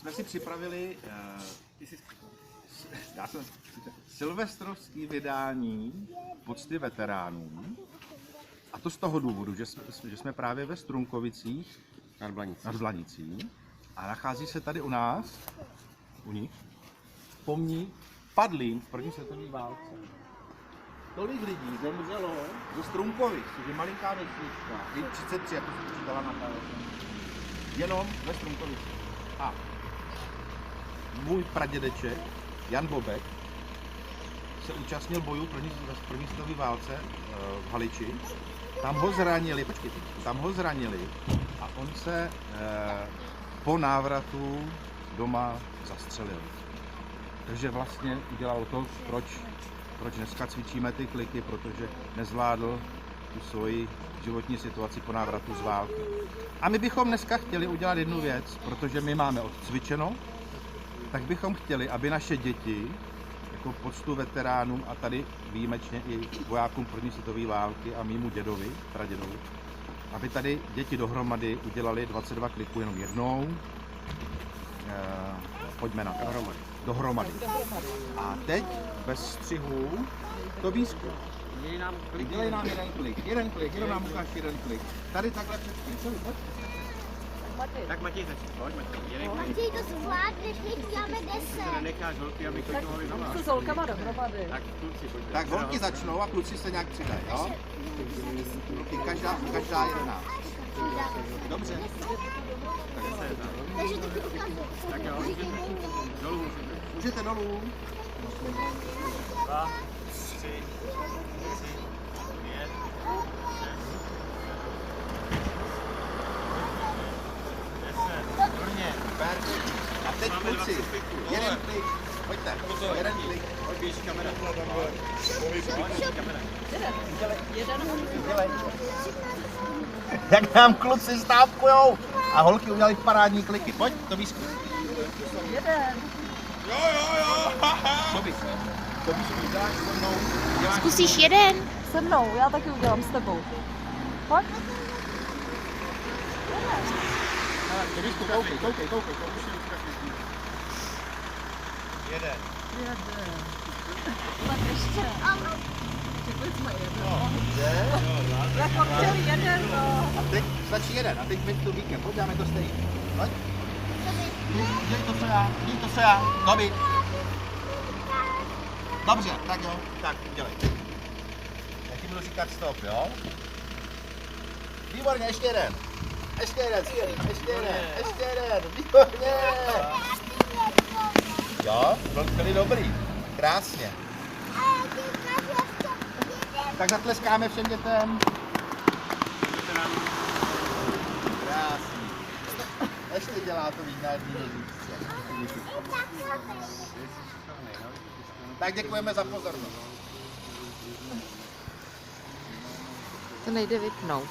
jsme si připravili silvestrovský vydání pocty veteránům. A to z toho důvodu, že jsme právě ve Strunkovicích nad Blanicí a nachází se tady u nás, u nich, pomník padlým v první světové válce. Tolik lidí zemřelo ze Strunkovic, což je malinká vesnička, 33, jako se počítala na jenom ve Strunkovicích. A můj pradědeček, Jan Bobek, se účastnil bojů v první světové válce v Haliči. Tam ho zranili a on se po návratu doma zastřelil. Takže vlastně udělal to, proč dneska cvičíme ty kliky, protože nezvládl tu svoji životní situaci po návratu z války. A my bychom dneska chtěli udělat jednu věc, protože my máme odcvičeno, tak bychom chtěli, aby naše děti jako poctu veteránům a tady výjimečně i vojákům první světové války a mému dědovi, pradědovi, aby tady děti dohromady udělali 22 kliků jenom jednou. Pojďme na to. Dohromady. A teď bez střihu to výzkum. Udělej nám jeden klik, jenom nám ukáž jeden klik. Tady takhle před tím. Tak Matěj začni, pojď Matěj. Matěj, to zvládneš, teď děláme 10. Ty se nenecháš holky, aby klikovali na vás. Tak s holkama dohromady. Tak kluci, pojďte. Tak holky začnou a kluci se nějak přidají, jo? Holky každá 11. Dobře. Takže to ukážu. Tak jo, dolů můžete. Můžete dolů. 2, 3, 4, 5, 6, A teď kluci, jeden klik, pojďte, jeden klik. pojď běží kamera. Jak nám kluci stávkujou a holky udělali parádní kliky. Pojď, to výzkum. Jeden. To výzkum uděláš se mnou. Zkusíš jeden? Se mnou, já taky udělám s tebou. Pojď. To výzkum, koukej. Jeden. Tak ještě. Řekli jsme jedno. Dobře. Jako chtěli jeden, no. A teď stačí jeden, a teď my to víkend, pojď, dáme to stejně. Pojď. Dělej to, co já. Dobrý. Dobře, tak jo, tak dělej. Já ti budu říkat stop, jo? Výborně, ještě jeden, skvělý, ještě jeden, výborně. Jo, byli dobrý, krásně. Tak zatleskáme všem dětem. Krásný. Ještě dělá to výjimečný řízce. Tak děkujeme za pozornost. To nejde vypnout.